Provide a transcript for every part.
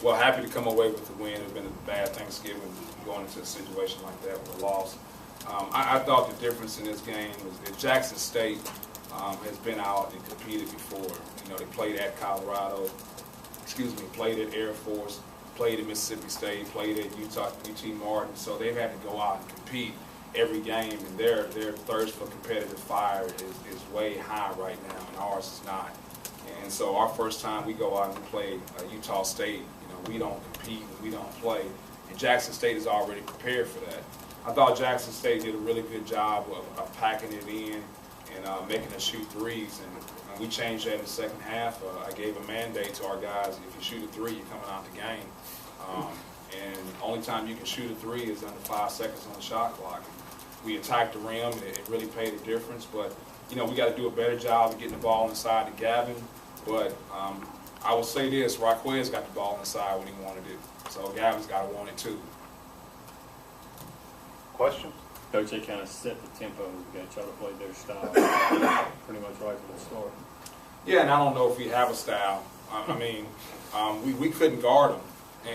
Well, happy to come away with the win. It's been a bad Thanksgiving going into a situation like that with a loss. I thought the difference in this game was that Jackson State has been out and competed before. You know, they played at Colorado, played at Air Force, played at Mississippi State, played at UT Martin. So they've had to go out and compete every game, and their thirst for competitive fire is way high right now, and ours is not. And so our first time we go out and play Utah State, we don't compete and we don't play. And Jackson State is already prepared for that. I thought Jackson State did a really good job of packing it in and making us shoot threes. And we changed that in the second half. I gave a mandate to our guys: if you shoot a three, you're coming out the game. And the only time you can shoot a three is under 5 seconds on the shot clock. We attacked the rim. It really paid a difference. But we got to do a better job of getting the ball inside to Gavin. But I will say this: Raquez got the ball inside when he wanted it. So Gavin's got to want it too. Question? Coach, they kind of set the tempo. We've got to try to play their style pretty much right from the start. Yeah, and I don't know if we have a style. We couldn't guard them.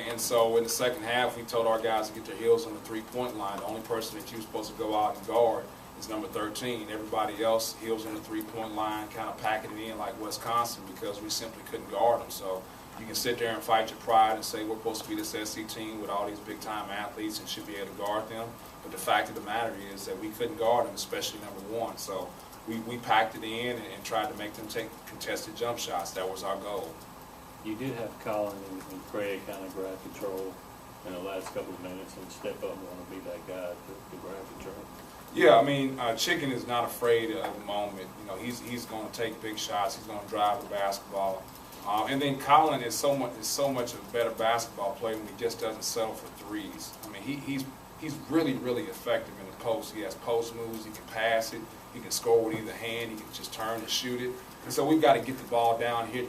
And so in the second half, we told our guys to get their heels on the three-point line. The only person that you're supposed to go out and guard is number 13. Everybody else heels on the three-point line, kind of packing it in like Wisconsin, because we simply couldn't guard them. So you can sit there and fight your pride and say we're supposed to be this SC team with all these big-time athletes and should be able to guard them. But the fact of the matter is that we couldn't guard them, especially number one. So we packed it in and tried to make them take contested jump shots. That was our goal. You did have Colin and Craig kind of grab control in the last couple of minutes and step up and want to be that guy to grab control. Yeah, Chicken is not afraid at the moment. He's going to take big shots. He's going to drive the basketball. And then Colin is so much a better basketball player when he just doesn't settle for threes. He's really, really effective in the post. He has post moves. He can pass it. He can score with either hand. He can just turn and shoot it. And so we've got to get the ball down here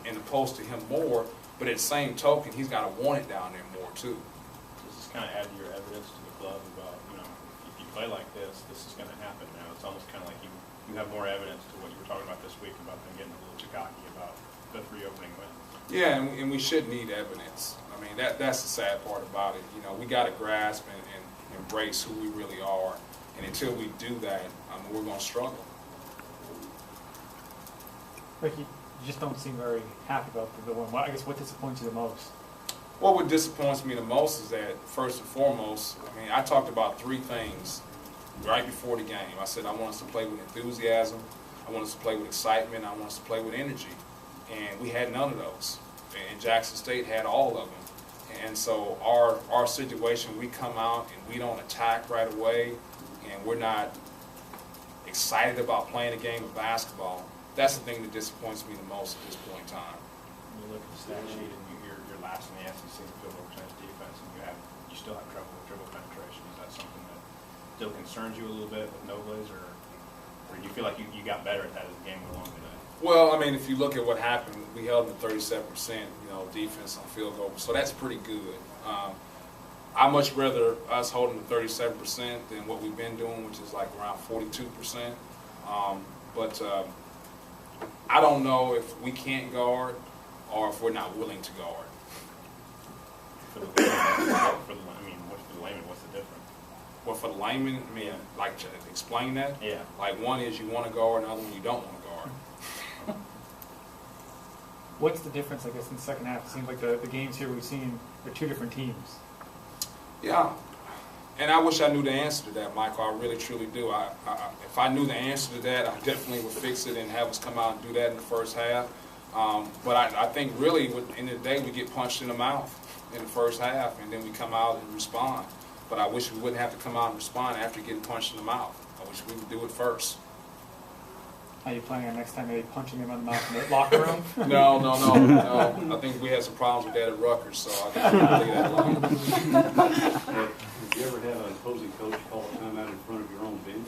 in the post to him more. But at the same token, he's got to want it down there more too. Does this kind of add to your evidence to the club about, if you play like this is going to happen now? It's almost kind of like you have more evidence to what you were talking about this week about them getting a little too cocky about the 3 opening wins. Yeah, and we should need evidence. That's the sad part about it. We got to grasp and embrace who we really are. And until we do that, we're going to struggle. Like you just don't seem very happy about the win. I guess what disappoints you the most? Well, what disappoints me the most is that, first and foremost, I talked about 3 things right before the game. I said I want us to play with enthusiasm, I want us to play with excitement, I want us to play with energy. And we had none of those. And Jackson State had all of them. And so our situation, we come out and we don't attack right away, and we're not excited about playing a game of basketball. That's the thing that disappoints me the most at this point in time. When you look at the stat sheet and you're last in the SEC in field goal percentage defense, and you still have trouble with dribble penetration. Is that something that still concerns you a little bit with Nobles, or do you feel like you got better at that as the game went along today? Well, if you look at what happened, we held them 37%, defense on field goal, so that's pretty good. I much rather us holding them 37% than what we've been doing, which is like around 42%. But I don't know if we can't guard or if we're not willing to guard. For the layman, what's the difference? Well, for the layman, like to explain that? Yeah. Like one is you want to guard, another one you don't want to guard. What's the difference, I guess, in the second half? It seems like the games here we've seen are 2 different teams. Yeah, and I wish I knew the answer to that, Michael. I really, truly do. If I knew the answer to that, I definitely would fix it and have us come out and do that in the first half. But I think really, at the end of the day, we get punched in the mouth in the first half, and then we come out and respond. But I wish we wouldn't have to come out and respond after getting punched in the mouth. I wish we would do it first. Are you planning on next time maybe punching him in the mouth in the locker room? No. I think we had some problems with that at Rutgers, so I can't leave that alone. Have you ever had an opposing coach call a timeout in front of your own bench?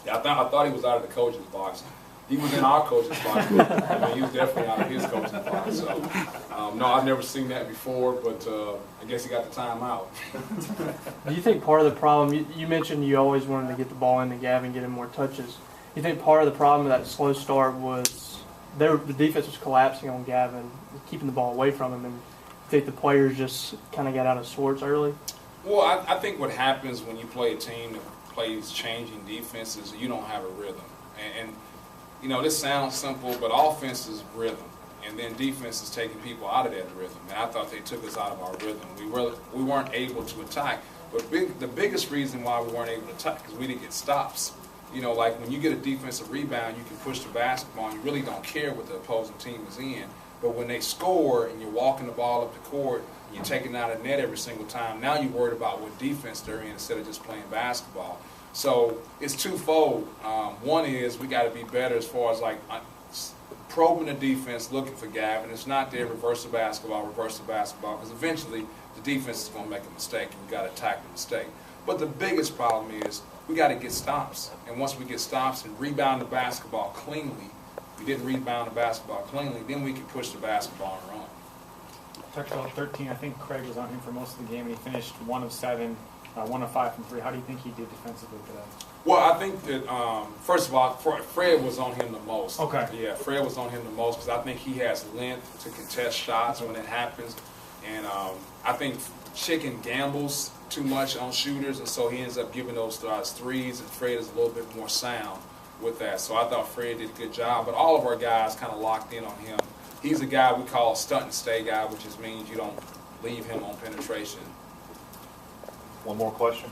Yeah, I thought he was out of the coach's box. He was in our coach's box, but he was definitely out of his coach's box. So, no, I've never seen that before, but I guess he got the timeout. Do you think part of the problem, you mentioned you always wanted to get the ball into Gavin, get him more touches. You think part of the problem of that slow start was the defense was collapsing on Gavin, keeping the ball away from him, and I think the players just kind of got out of sorts early. Well, I think what happens when you play a team that plays changing defenses, you don't have a rhythm. And you know, this sounds simple, but offense is rhythm. And then defense is taking people out of that rhythm. And I thought they took us out of our rhythm. We weren't able to attack. But the biggest reason why we weren't able to attack is we didn't get stops. You know, like when you get a defensive rebound, you can push the basketball, and you really don't care what the opposing team is in. But when they score and you're walking the ball up the court, and you're taking it out of net every single time, now you're worried about what defense they're in instead of just playing basketball. So it's twofold. One is we got to be better as far as like probing the defense, looking for Gavin. It's not there, reverse the basketball, because eventually the defense is going to make a mistake, and you got to attack the mistake. But the biggest problem is we got to get stops. And once we get stops and rebound the basketball cleanly, we didn't rebound the basketball cleanly, then we can push the basketball and run. Talked about 13. I think Craig was on him for most of the game, and he finished 1 of 7, 1 of 5 from 3. How do you think he did defensively today? Well, I think that, first of all, Fred was on him the most. Okay. Yeah, Fred was on him the most because I think he has length to contest shots when it happens. And I think Chicken gambles too much on shooters, and so he ends up giving those threes, and Fred is a little bit more sound with that. So I thought Fred did a good job, but all of our guys kind of locked in on him. He's a guy we call a stunt and stay guy, which just means you don't leave him on penetration. One more question.